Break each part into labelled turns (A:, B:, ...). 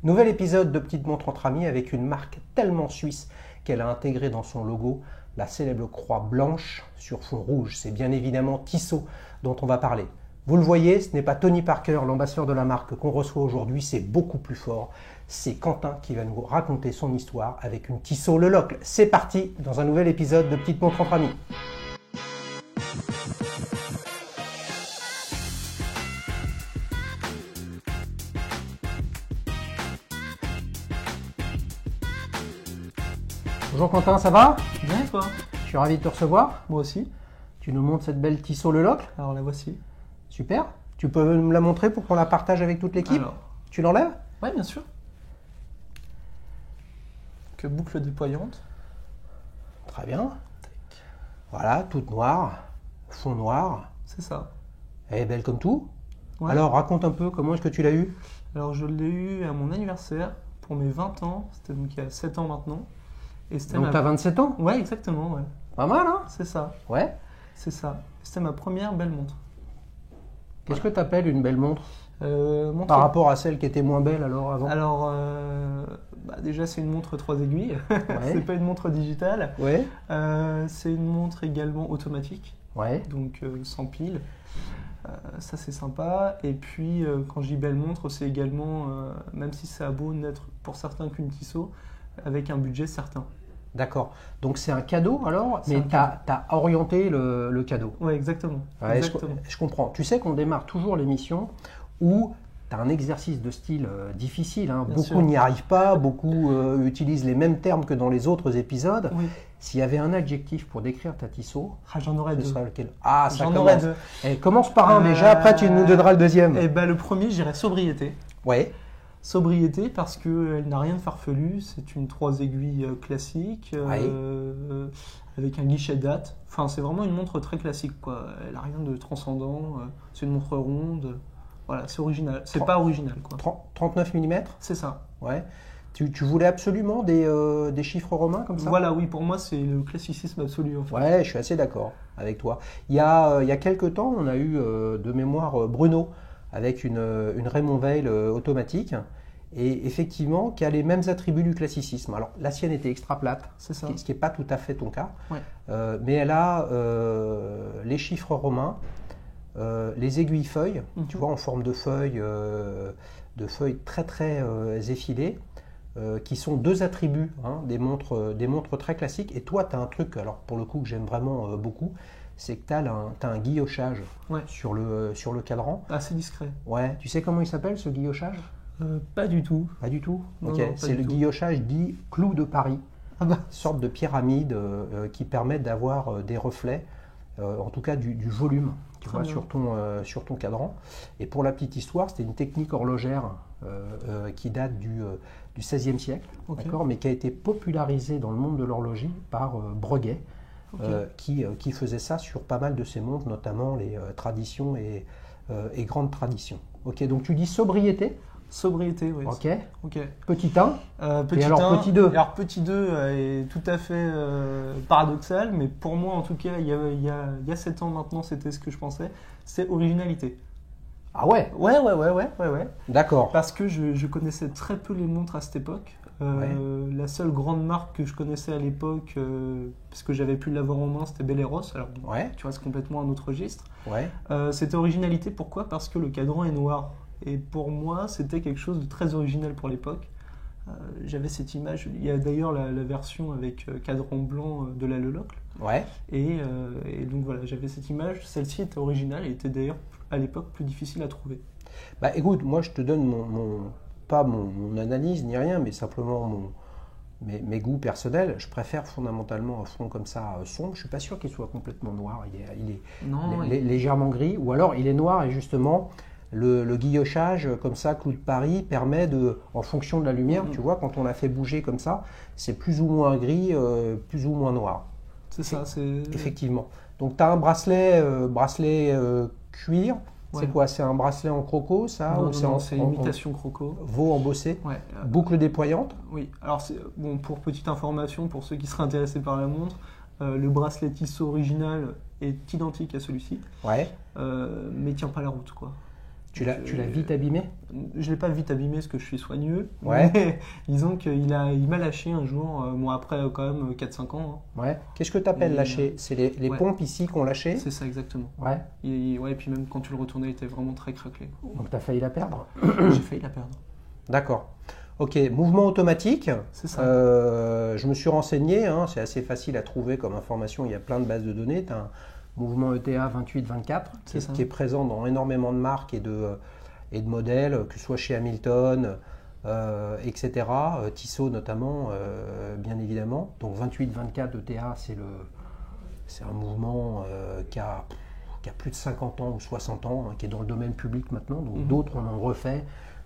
A: Nouvel épisode de Petite Montre entre amis avec une marque tellement suisse qu'elle a intégré dans son logo la célèbre croix blanche sur fond rouge. C'est bien évidemment Tissot dont on va parler. Vous le voyez, ce n'est pas Tony Parker, l'ambassadeur de la marque qu'on reçoit aujourd'hui, c'est beaucoup plus fort. C'est Quentin qui va nous raconter son histoire avec une Tissot Le Locle. C'est parti dans un nouvel épisode de Petite Montre entre amis. Bonjour Quentin, ça va?
B: Bien et toi?
A: Je suis ravi de te recevoir.
B: Moi aussi.
A: Tu nous montres cette belle Tissot Le Locle.
B: Alors la voici.
A: Super. Tu peux me la montrer pour qu'on la partage avec toute l'équipe?
B: Alors.
A: Tu l'enlèves?
B: Ouais, bien sûr. Que boucle déployante.
A: Très bien. Voilà, toute noire, fond noir.
B: C'est ça.
A: Elle est belle comme tout.
B: Ouais.
A: Alors raconte un peu comment est-ce que tu l'as eu?
B: Alors je l'ai eu à mon anniversaire pour mes 20 ans. C'était donc il y a 7 ans maintenant. Et c'était
A: Donc t'as 27 ans?
B: Ouais, exactement, ouais.
A: Pas mal, hein?
B: C'est ça.
A: Ouais.
B: C'est ça. C'était ma première belle montre.
A: Qu'est-ce que tu appelles une belle montre?
B: Montre...
A: Par rapport à celle qui était moins belle alors avant?
B: Alors, déjà c'est une montre 3 aiguilles.
A: Ouais.
B: C'est pas une montre digitale.
A: Ouais.
B: C'est une montre également automatique.
A: Ouais.
B: Donc sans pile. Ça c'est sympa. Et puis quand je dis belle montre, c'est également, même si ça a beau n'être pour certains qu'une Tissot, avec un budget certain.
A: D'accord. Donc c'est un cadeau alors,
B: C'est
A: mais
B: un
A: tu as orienté le cadeau.
B: Ouais, exactement.
A: Ouais,
B: Exactement.
A: je comprends. Tu sais qu'on démarre toujours l'émission où tu as un exercice de style difficile. Hein.
B: Bien
A: Beaucoup
B: sûr.
A: n'y arrivent pas, beaucoup utilisent les mêmes termes que dans les autres épisodes.
B: Oui.
A: S'il y avait un adjectif pour décrire ta Tissot,
B: Ah, j'en aurais
A: ce
B: deux.
A: serait lequel? Ah, ça
B: J'en aurais
A: commence.
B: deux.
A: Eh, commence par un déjà, après tu nous donneras le deuxième.
B: Et ben, le premier, je dirais sobriété.
A: Ouais.
B: Sobriété parce qu'elle n'a rien de farfelu. C'est une 3 aiguilles classique avec un guichet de date. Enfin, c'est vraiment une montre très classique, quoi. Elle n'a rien de transcendant. C'est une montre ronde. Voilà, c'est original. C'est pas original, quoi.
A: 39 mm?
B: C'est ça.
A: Ouais. Tu voulais absolument des chiffres romains comme ça?
B: Voilà, oui, pour moi, c'est le classicisme absolu, en fait.
A: Ouais, je suis assez d'accord avec toi. Il y a quelques temps, on a eu de mémoire Bruno avec une Raymond Weil automatique et effectivement qui a les mêmes attributs du classicisme. Alors la sienne était extra plate,
B: C'est ça.
A: ce qui n'est pas tout à fait ton cas,
B: Ouais.
A: mais elle a les chiffres romains, les aiguilles feuilles, tu vois, en forme de feuilles très très effilées. Qui sont deux attributs hein, des montres très classiques. Et toi, tu as un truc, alors pour le coup, que j'aime vraiment beaucoup, c'est que tu as un guillochage
B: Ouais.
A: sur le cadran.
B: Assez discret.
A: Ouais, tu sais comment il s'appelle ce guillochage?
B: Pas du tout.
A: Pas du tout.
B: Non,
A: Ok,
B: non, pas
A: c'est
B: du
A: le
B: tout.
A: guillochage dit clou de Paris.
B: Ah bah.
A: Une sorte de pyramide qui permet d'avoir des reflets, en tout cas du volume, tu
B: Très
A: vois,
B: bien.
A: sur ton cadran. Et pour la petite histoire, c'était une technique horlogère qui date du XVIe siècle,
B: Ok.
A: d'accord, mais qui a été popularisée dans le monde de l'horlogerie par Breguet,
B: Ok.
A: qui faisait ça sur pas mal de ses montres, notamment les traditions et grandes traditions. Ok, donc tu dis sobriété,
B: Sobriété, oui.
A: ok,
B: Ok.
A: petit 1,
B: Petit
A: alors,
B: 1,
A: petit 2.
B: Alors petit 2 est tout à fait paradoxal, mais pour moi en tout cas, il y a 7 ans maintenant, c'était ce que je pensais, c'est originalité.
A: ah ouais,
B: Ouais.
A: d'accord,
B: Parce que je connaissais très peu les montres à cette époque. La seule grande marque que je connaissais à l'époque, parce que j'avais pu l'avoir en main, c'était Belleros. Alors bon,
A: ouais,
B: tu vois, c'est complètement un autre registre.
A: ouais,
B: C'était originalité, pourquoi? Parce que le cadran est noir. Et pour moi, c'était quelque chose de très original pour l'époque. J'avais cette image, il y a d'ailleurs la version avec cadran blanc de la Le Locle.
A: ouais.
B: Et donc voilà, j'avais cette image, celle-ci était originale et était d'ailleurs à l'époque plus difficile à trouver.
A: Bah écoute, moi je te donne pas mon analyse ni rien, mais simplement mes goûts personnels. Je préfère fondamentalement un fond comme ça sombre. Je suis pas sûr qu'il soit complètement noir. Il est
B: Non,
A: légèrement gris, ou alors il est noir et justement le guillochage comme ça, clou de Paris, permet de, en fonction de la lumière, tu vois, quand on la fait bouger comme ça, c'est plus ou moins gris, plus ou moins noir.
B: c'est ça.
A: Effectivement. Donc tu as un bracelet cuir. C'est
B: Ouais.
A: quoi? C'est un bracelet en croco, ça?
B: Non,
A: ou
B: non, c'est imitation croco.
A: veau embossé?
B: Ouais.
A: Boucle déployante?
B: Oui, alors bon, pour petite information, pour ceux qui seraient intéressés par la montre, le bracelet Tissot original est identique à celui-ci,
A: Ouais.
B: mais tient pas la route, quoi.
A: Tu l'as vite abîmé?
B: Je l'ai pas vite abîmé parce que je suis soigneux.
A: Ouais.
B: Mais disons qu'il m'a lâché un jour, après quand même 4-5 ans. Hein.
A: Ouais. Qu'est-ce que tu appelles lâcher? C'est les pompes ici qu'on lâché?
B: C'est ça, exactement.
A: Ouais.
B: Et puis même quand tu le retournais, il était vraiment très craquelé.
A: Donc tu as failli la perdre?
B: J'ai failli la perdre.
A: D'accord. Ok, mouvement automatique.
B: C'est ça.
A: Je me suis renseigné, hein, c'est assez facile à trouver comme information, il y a plein de bases de données. Tu as un mouvement ETA 28-24 qui est présent dans énormément de marques et de modèles, que ce soit chez Hamilton, etc. Tissot notamment, bien évidemment. Donc 28-24 ETA, c'est un mouvement qui a plus de 50 ans ou 60 ans, hein, qui est dans le domaine public maintenant. Donc d'autres en ont refait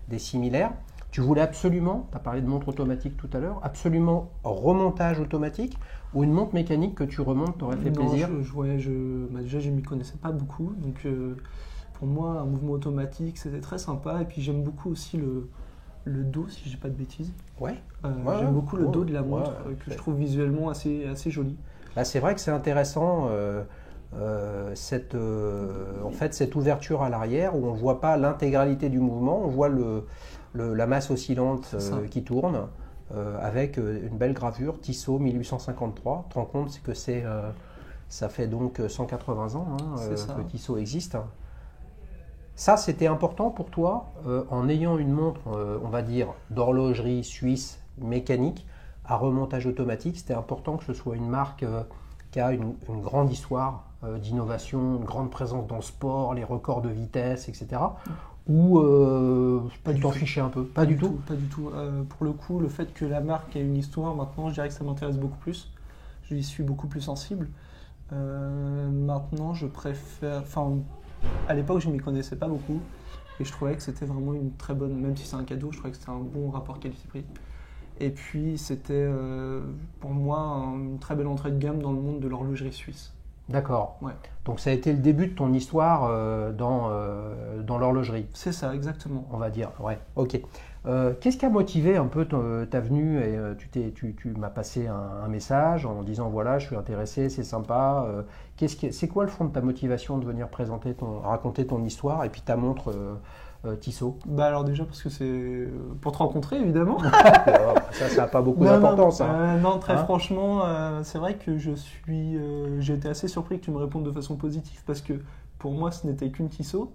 A: des similaires. Tu voulais absolument, tu as parlé de montre automatique tout à l'heure, absolument remontage automatique ou une montre mécanique que tu remontes t'aurait fait plaisir?
B: Déjà, je ne m'y connaissais pas beaucoup. Donc, pour moi, un mouvement automatique, c'était très sympa. Et puis, j'aime beaucoup aussi le dos, si je dis pas de bêtises.
A: Ouais.
B: J'aime beaucoup le dos de la montre, que je trouve visuellement assez joli.
A: Là, c'est vrai que c'est intéressant, cette ouverture à l'arrière où on ne voit pas l'intégralité du mouvement, on voit la masse oscillante qui tourne avec une belle gravure Tissot 1853. Tu te rends compte que ça fait donc 180 ans que Tissot existe. Ça, c'était important pour toi en ayant une montre, on va dire, d'horlogerie suisse mécanique à remontage automatique. C'était important que ce soit une marque qui a une grande histoire d'innovation, une grande présence dans le sport, les records de vitesse, etc. Ou tu t'en fichais un peu? Pas du tout.
B: Pas du tout. Pour le coup, le fait que la marque ait une histoire, maintenant, je dirais que ça m'intéresse beaucoup plus. J'y suis beaucoup plus sensible. Maintenant, je préfère... Enfin, à l'époque, je ne m'y connaissais pas beaucoup. Et je trouvais que c'était vraiment une très bonne... Même si c'est un cadeau, je trouvais que c'était un bon rapport qualité-prix. Et puis, c'était pour moi une très belle entrée de gamme dans le monde de l'horlogerie suisse.
A: D'accord.
B: Ouais.
A: Donc ça a été le début de ton histoire dans l'horlogerie.
B: C'est ça, exactement.
A: On va dire, ouais. Ok. Qu'est-ce qui a motivé un peu ta venue et tu m'as passé un message en disant voilà, je suis intéressé, c'est sympa. C'est quoi le fond de ta motivation de venir raconter ton histoire et puis ta montre Tissot?
B: Alors déjà parce que c'est pour te rencontrer évidemment.
A: Ça n'a pas beaucoup d'importance.
B: Non, très franchement, c'est vrai que j'ai été assez surpris que tu me répondes de façon positive parce que pour moi ce n'était qu'une Tissot.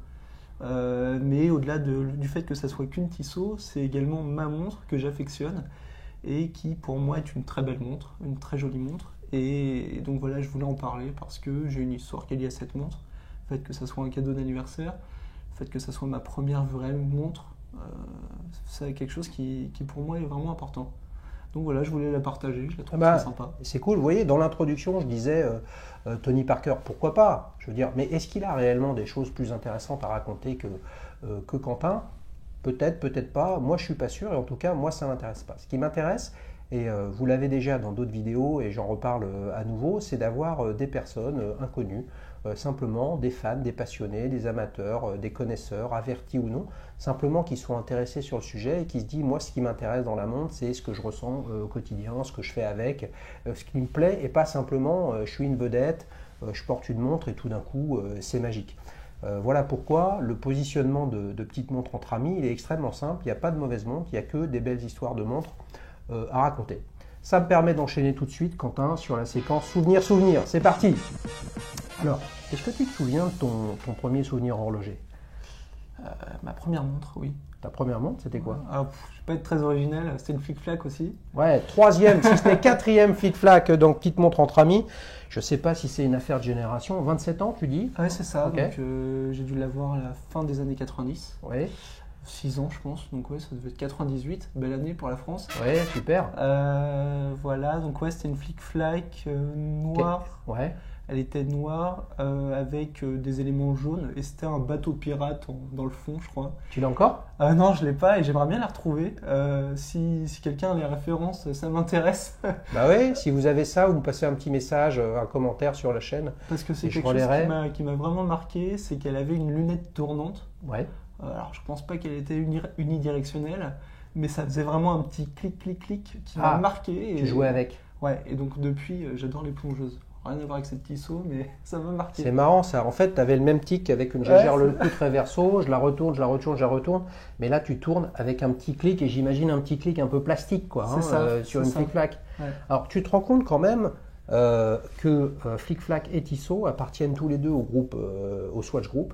B: Mais au-delà du fait que ça soit qu'une Tissot, c'est également ma montre que j'affectionne et qui pour moi est une très belle montre, une très jolie montre. Et donc voilà, je voulais en parler parce que j'ai une histoire qui est liée à cette montre. Le fait que ça soit un cadeau d'anniversaire, le fait que ça soit ma première vraie montre, c'est quelque chose qui pour moi est vraiment important. Donc voilà, je voulais la partager, je la trouve très sympa.
A: C'est cool, vous voyez, dans l'introduction, je disais Tony Parker, pourquoi pas? Je veux dire, mais est-ce qu'il a réellement des choses plus intéressantes à raconter que Quentin? Peut-être, peut-être pas. Moi, je suis pas sûr, et en tout cas, moi, ça m'intéresse pas. Ce qui m'intéresse, et vous l'avez déjà dans d'autres vidéos, et j'en reparle à nouveau, c'est d'avoir des personnes inconnues, simplement des fans, des passionnés, des amateurs, des connaisseurs, avertis ou non, simplement qui sont intéressés sur le sujet et qui se disent, moi, ce qui m'intéresse dans la montre, c'est ce que je ressens au quotidien, ce que je fais avec, ce qui me plaît, et pas simplement, je suis une vedette, je porte une montre et tout d'un coup, c'est magique. Voilà pourquoi le positionnement de Petite Montre entre amis, il est extrêmement simple, il n'y a pas de mauvaise montre, il n'y a que des belles histoires de montres à raconter. Ça me permet d'enchaîner tout de suite, Quentin, sur la séquence Souvenir. C'est parti! Alors, est-ce que tu te souviens de ton premier souvenir horloger?
B: Ma première montre, oui.
A: Ta première montre, c'était quoi?
B: Je ne vais pas être très original, c'était une flic-flac aussi.
A: Ouais, troisième, si ce n'est quatrième flic-flac, donc Petite Montre entre amis. Je ne sais pas si c'est une affaire de génération. 27 ans, tu dis?
B: Oui, c'est ça.
A: Okay.
B: Donc, j'ai dû l'avoir à la fin des années 90.
A: Ouais.
B: 6 ans, je pense. Donc, ouais, ça devait être 98. Belle année pour la France.
A: Ouais, super.
B: Voilà, donc, ouais, c'était une flic-flac noire.
A: Okay. Ouais.
B: Elle était noire avec des éléments jaunes et c'était un bateau pirate dans le fond, je crois.
A: Tu l'as encore?
B: Non, je ne l'ai pas et j'aimerais bien la retrouver. Si quelqu'un a les références, ça m'intéresse.
A: Bah oui, si vous avez ça, vous me passez un petit message, un commentaire sur la chaîne.
B: Parce que c'est quelque chose qui m'a vraiment marqué, c'est qu'elle avait une lunette tournante.
A: Ouais.
B: Alors, je ne pense pas qu'elle était unidirectionnelle, mais ça faisait vraiment un petit clic qui m'a marqué.
A: Tu jouais avec?
B: Ouais, et donc depuis, j'adore les plongeuses. Rien à voir avec cette Tissot, mais ça m'a marqué.
A: C'est marrant ça. En fait, tu avais le même tic avec une je gère le coup très verso, je la retourne, je la retourne, je la retourne. Mais là, tu tournes avec un petit clic et j'imagine un petit clic un peu plastique quoi, sur une flic-flac. Ouais. Alors, tu te rends compte quand même que Flic-Flac et Tissot appartiennent tous les deux au groupe, au Swatch Group.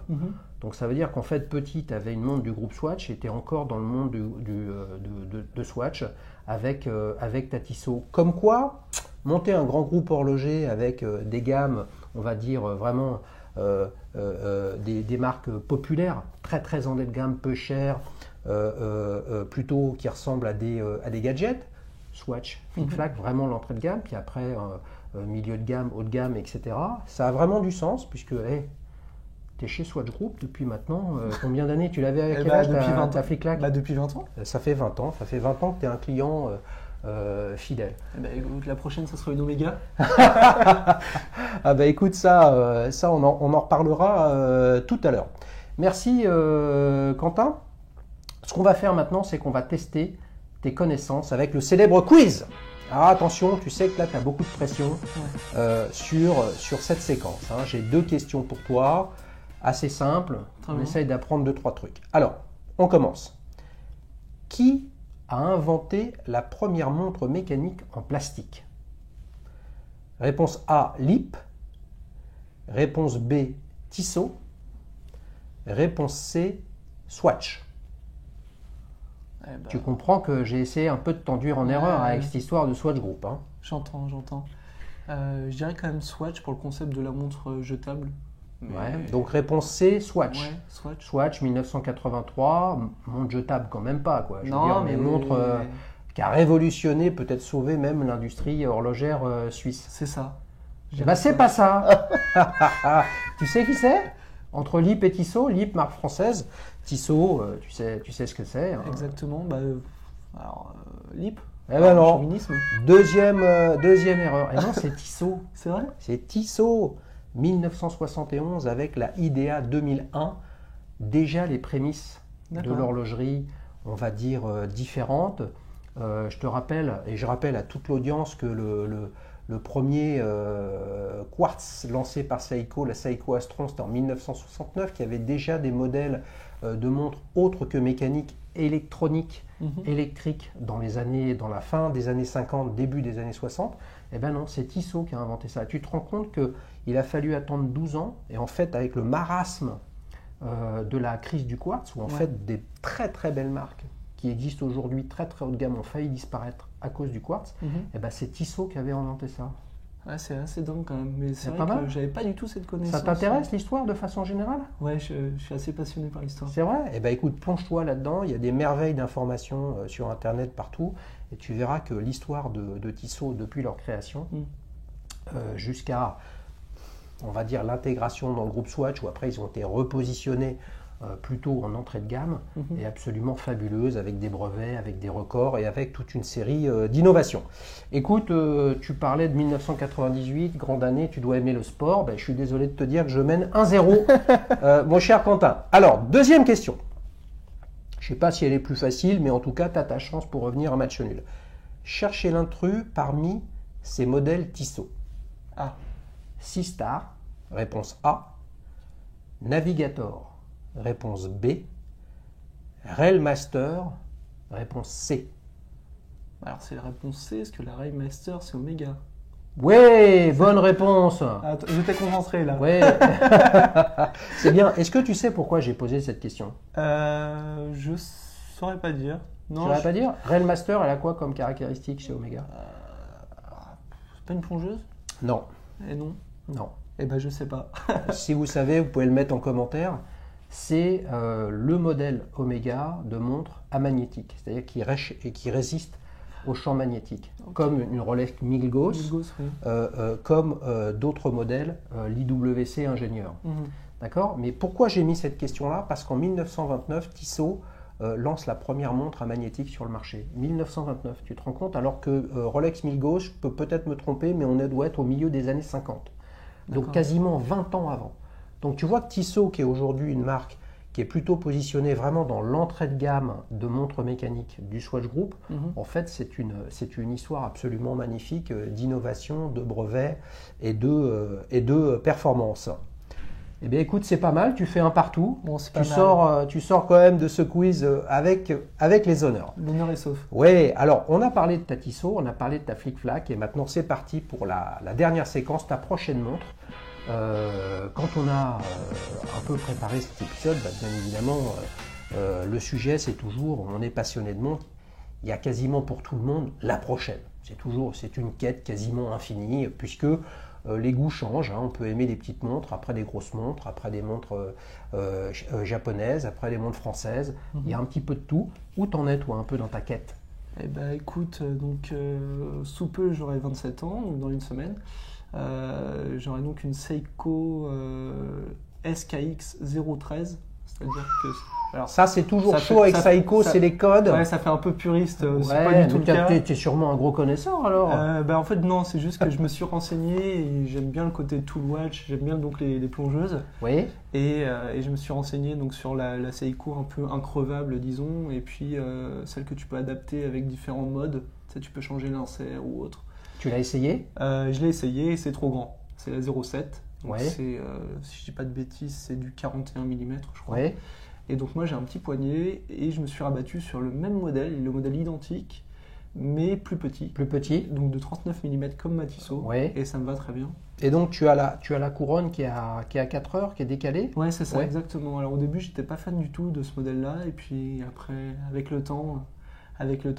A: Donc ça veut dire qu'en fait, petit, tu avais une montre du groupe Swatch et tu es encore dans le monde de Swatch avec ta Tissot. Comme quoi, monter un grand groupe horloger avec des gammes, on va dire vraiment des marques populaires, très très en de gamme, peu chères, plutôt qui ressemblent à des gadgets. Swatch, Flic-Flac, vraiment l'entrée de gamme, puis après milieu de gamme, haut de gamme, etc. Ça a vraiment du sens puisque tu es chez Swatch Group depuis maintenant, combien d'années tu l'avais avec ta Flic-Flac
B: Depuis 20 ans.
A: Ça fait 20 ans, que tu es un client fidèle.
B: Écoute, la prochaine, ça sera une Omega.
A: Ah bah écoute, ça on en reparlera tout à l'heure. Merci Quentin. Ce qu'on va faire maintenant, c'est qu'on va tester tes connaissances avec le célèbre quiz. Alors attention, tu sais que là tu as beaucoup de pression sur cette séquence. J'ai 2 questions pour toi, assez simples. On essaye d'apprendre 2-3 trucs. Alors, on commence. Qui a inventé la première montre mécanique en plastique? Réponse A, Lip. Réponse B, Tissot. Réponse C, Swatch. Tu comprends que j'ai essayé un peu de t'enduire en erreur avec cette histoire de Swatch Group.
B: J'entends. Je dirais quand même Swatch pour le concept de la montre jetable.
A: Donc réponse C, Swatch.
B: Ouais,
A: Swatch 1983, montre jetable quand même pas quoi. Mais montre qui a révolutionné, peut-être sauvé même l'industrie horlogère suisse.
B: C'est ça.
A: C'est pas ça. Tu sais qui c'est? Entre Lip et Tissot, Lip marque française, Tissot, tu sais ce que c'est.
B: Exactement. Alors Lip.
A: Non. Deuxième erreur. Et non, c'est Tissot.
B: C'est vrai?
A: C'est Tissot. 1971 avec la IDEA 2001. Déjà les prémices de l'horlogerie, on va dire différentes. Je te rappelle, et je rappelle à toute l'audience que le premier quartz lancé par Seiko, la Seiko Astron, c'était en 1969, qui avait déjà des modèles de montres autres que mécaniques, électroniques, électriques dans la fin des années 50, début des années 60. Eh bien non, c'est Tissot qui a inventé ça. Tu te rends compte qu'il a fallu attendre 12 ans, et en fait avec le marasme de la crise du quartz, où en fait des très très belles marques qui existent aujourd'hui, très très haut de gamme, ont failli disparaître à cause du quartz, et ben c'est Tissot qui avait inventé ça.
B: Ouais, c'est assez dingue quand même, mais c'est vrai que j'avais pas du tout cette connaissance.
A: Ça t'intéresse l'histoire de façon générale?
B: Ouais, je suis assez passionné par l'histoire.
A: C'est vrai? Eh ben écoute, plonge-toi là-dedans, il y a des merveilles d'informations sur internet partout, et tu verras que l'histoire de Tissot depuis leur création, jusqu'à, on va dire, l'intégration dans le groupe Swatch, où après ils ont été repositionnés plutôt en entrée de gamme, est absolument fabuleuse, avec des brevets, avec des records et avec toute une série d'innovations. Écoute, tu parlais de 1998, grande année, tu dois aimer le sport. Je suis désolé de te dire que je mène 1-0, mon cher Quentin. Alors, deuxième question. Je ne sais pas si elle est plus facile, mais en tout cas, tu as ta chance pour revenir à match nul. Cherchez l'intrus parmi ces modèles Tissot.
B: A.
A: Seastar, réponse A. Navigator, réponse B. Railmaster, réponse C.
B: Alors c'est la réponse C, parce que la Railmaster c'est Omega.
A: Ouais, bonne réponse.
B: Attends, je t'ai concentré là.
A: Ouais. C'est bien. Est-ce que tu sais pourquoi j'ai posé cette question?
B: Je saurais pas dire.
A: Non, je saurais pas dire. Railmaster, elle a quoi comme caractéristique chez Omega?
B: C'est pas une plongeuse?
A: Non.
B: Et non?
A: Non.
B: Eh ben je sais pas.
A: Si vous savez, vous pouvez le mettre en commentaire. C'est le modèle Omega de montre amagnétique, c'est-à-dire qui résiste au champ magnétique, comme une Rolex Milgauss, comme d'autres modèles l'IWC Ingénieur. D'accord? Mais pourquoi j'ai mis cette question-là? Parce qu'en 1929, Tissot lance la première montre amagnétique sur le marché. 1929, tu te rends compte? Alors que Rolex Milgauss, je peux peut-être me tromper, mais on doit être au milieu des années 50. Donc quasiment 20 ans avant. Donc tu vois que Tissot, qui est aujourd'hui une marque qui est plutôt positionné vraiment dans l'entrée de gamme de montres mécaniques du Swatch Group. En fait, c'est une histoire absolument magnifique d'innovation, de brevets et de performance. Eh bien écoute, c'est pas mal, tu fais un partout.
B: Bon, tu sors
A: quand même de ce quiz avec les honneurs.
B: L'honneur est sauf.
A: Oui, alors on a parlé de ta Tissot, on a parlé de ta Flic-Flac et maintenant c'est parti pour la dernière séquence, ta prochaine montre. Quand on a un peu préparé cet épisode, bien évidemment, le sujet c'est toujours, on est passionné de montres, il y a quasiment pour tout le monde la prochaine. C'est une quête quasiment infinie puisque les goûts changent, on peut aimer des petites montres, après des grosses montres, après des montres japonaises, après des montres françaises, il y a un petit peu de tout. Où t'en es toi un peu dans ta quête?
B: Eh ben écoute, donc sous peu j'aurai 27 ans, donc dans une semaine. J'aurai donc une Seiko SKX 013, c'est-à-dire que...
A: Alors ça c'est toujours chaud avec Seiko, c'est les codes.
B: Ouais, ça fait un peu puriste, c'est pas du tout le cas.
A: T'es sûrement un gros connaisseur alors.
B: En fait non, c'est juste que je me suis renseigné et j'aime bien le côté tool watch, j'aime bien donc les plongeuses.
A: Oui.
B: Et je me suis renseigné donc sur la Seiko un peu increvable disons, et puis celle que tu peux adapter avec différents modes. Tu sais, tu peux changer l'insert ou autre.
A: Tu l'as essayé?
B: Je l'ai essayé et c'est trop grand. C'est la 0,7.
A: Ouais.
B: C'est, si je dis pas de bêtises, c'est du 41 mm je crois.
A: Ouais.
B: Et donc moi j'ai un petit poignet et je me suis rabattu sur le même modèle, le modèle identique, mais plus petit.
A: Plus petit.
B: Donc de 39 mm comme ma Tissot.
A: Ouais.
B: Et ça me va très bien.
A: Et donc tu as la couronne qui est à 4 heures, qui est décalée?
B: Ouais, c'est ça, exactement. Alors au début j'étais pas fan du tout de ce modèle-là, et puis après, avec le temps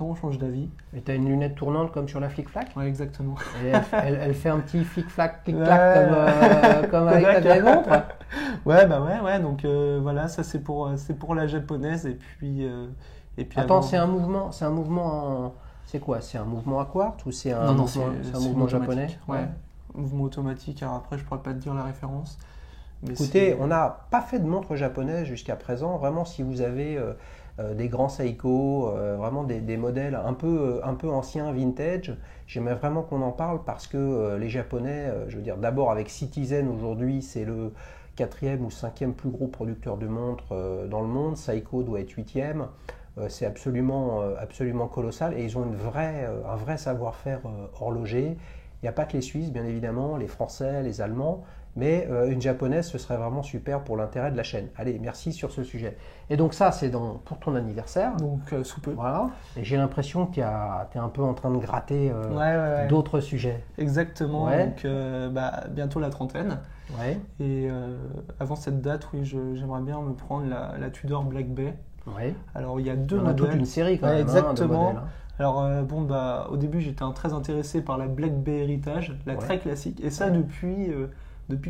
B: on change d'avis.
A: Et tu as une lunette tournante comme sur la Flic-Flac?
B: Ouais, exactement.
A: Et elle fait un petit flic-flac, clic-clac comme avec ta vieille montre?
B: Ouais. Donc voilà, ça c'est pour la japonaise et puis.
A: Attends, c'est un mouvement c'est quoi? C'est un mouvement à quartz ou c'est un mouvement japonais?
B: Ouais. Mouvement automatique. Alors après, je pourrais pas te dire la référence. Mais
A: écoutez, on n'a pas fait de montre japonaise jusqu'à présent. Vraiment, si vous avez des grands Seiko, vraiment des modèles un peu anciens, vintage, j'aimerais vraiment qu'on en parle parce que les Japonais, je veux dire, d'abord avec Citizen aujourd'hui, c'est le 4e ou 5e plus gros producteur de montres dans le monde. Seiko doit être 8e. C'est absolument colossal et ils ont un vrai savoir-faire horloger. Il n'y a pas que les Suisses, bien évidemment, les Français, les Allemands, mais une japonaise, ce serait vraiment super pour l'intérêt de la chaîne. Allez, merci sur ce sujet. Et donc ça, c'est pour ton anniversaire.
B: Donc sous peu.
A: Voilà. Et j'ai l'impression que tu es un peu en train de gratter d'autres sujets.
B: Exactement.
A: Ouais.
B: Donc bientôt la trentaine.
A: Ouais.
B: Et avant cette date, oui, j'aimerais bien me prendre la Tudor Black Bay.
A: Ouais.
B: Alors il y a deux
A: modèles. On a toute une série quand même.
B: Exactement.
A: De modèles,
B: Alors au début j'étais très intéressé par la Black Bay Heritage, très classique, et ça depuis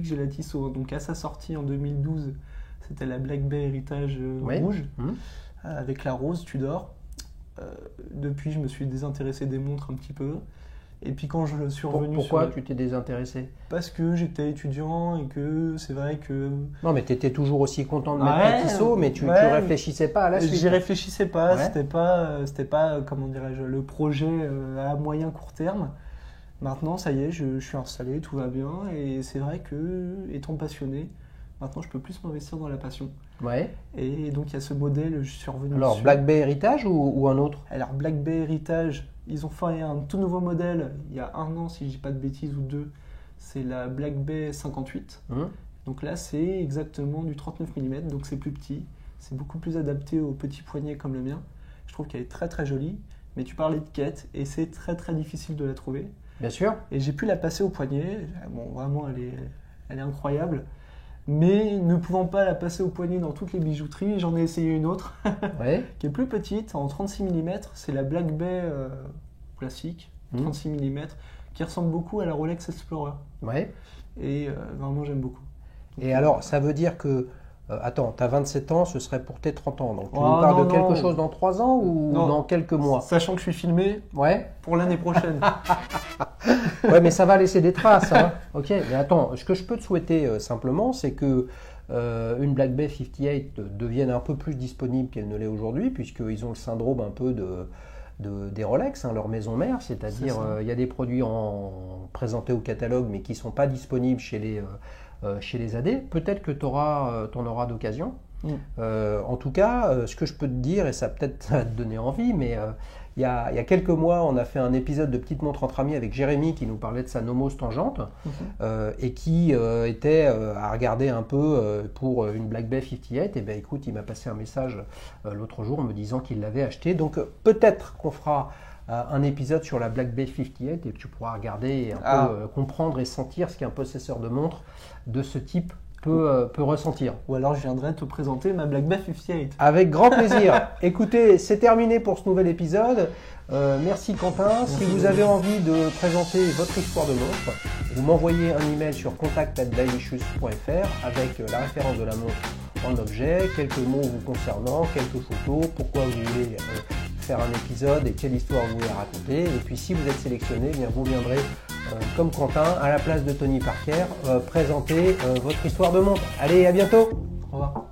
B: que j'ai la Tissot. Donc à sa sortie en 2012, c'était la Black Bay Heritage rouge, avec la rose Tudor. Depuis je me suis désintéressé des montres un petit peu. Et puis quand je suis revenu
A: Pourquoi tu t'es désintéressé?
B: Parce que j'étais étudiant et que c'est vrai que...
A: Non mais tu étais toujours aussi content de mettre la Tissot, mais tu réfléchissais pas à la suite.
B: J'y réfléchissais pas, c'était pas comment dirais-je, le projet à moyen court terme. Maintenant ça y est, je suis installé, tout va bien, et c'est vrai que étant passionné, maintenant je peux plus m'investir dans la passion.
A: Ouais.
B: Et donc il y a ce modèle, je suis revenu
A: Alors
B: dessus.
A: Black Bay Heritage ou un autre?
B: Alors Black Bay Heritage, ils ont fait un tout nouveau modèle il y a 1 an, si je dis pas de bêtises, ou 2. C'est la Black Bay 58. Donc là, c'est exactement du 39 mm, donc c'est plus petit. C'est beaucoup plus adapté aux petits poignets comme le mien. Je trouve qu'elle est très très jolie. Mais tu parlais de quête, et c'est très très difficile de la trouver.
A: Bien sûr.
B: Et j'ai pu la passer au poignet. Bon, vraiment, elle est incroyable. Mais ne pouvant pas la passer au poignet dans toutes les bijouteries, j'en ai essayé une autre qui est plus petite, en 36 mm. C'est la Black Bay classique, 36 mm, qui ressemble beaucoup à la Rolex Explorer.
A: Ouais.
B: Et vraiment, j'aime beaucoup. Donc,
A: et alors, ça veut dire que... attends, tu as 27 ans, ce serait pour tes 30 ans. Donc tu nous parles de quelque chose dans 3 ans ou dans quelques mois?
B: Sachant que je suis filmé pour l'année prochaine.
A: Ouais, mais ça va laisser des traces. Ok, mais attends, ce que je peux te souhaiter simplement, c'est que une Black Bay 58 devienne un peu plus disponible qu'elle ne l'est aujourd'hui, puisqu'ils ont le syndrome un peu des Rolex, leur maison mère, c'est-à-dire il y a des produits présentés au catalogue, mais qui ne sont pas disponibles chez les AD. Peut-être que tu en auras d'occasion. En tout cas, ce que je peux te dire, et ça peut-être te donner envie, mais il y a quelques mois, on a fait un épisode de Petite Montre entre amis avec Jérémy qui nous parlait de sa Nomos Tangente et qui était à regarder un peu pour une Black Bay 58. Et ben écoute, il m'a passé un message l'autre jour en me disant qu'il l'avait acheté. Donc peut-être qu'on fera un épisode sur la Black Bay 58 et tu pourras regarder et un peu comprendre et sentir ce qu'un possesseur de montre de ce type peut ressentir.
B: Ou alors je viendrai te présenter ma Black Bay 58.
A: Avec grand plaisir. Écoutez, c'est terminé pour ce nouvel épisode. Merci Quentin. Si vous avez envie de présenter votre histoire de montre, vous m'envoyez un email sur contact@dailyshoes.fr avec la référence de la montre en objet, quelques mots vous concernant, quelques photos, pourquoi vous voulez faire un épisode et quelle histoire vous voulez raconter. Et puis si vous êtes sélectionné, eh bien vous viendrez comme Quentin à la place de Tony Parker présenter votre histoire de montre. Allez, à bientôt.
B: Au revoir.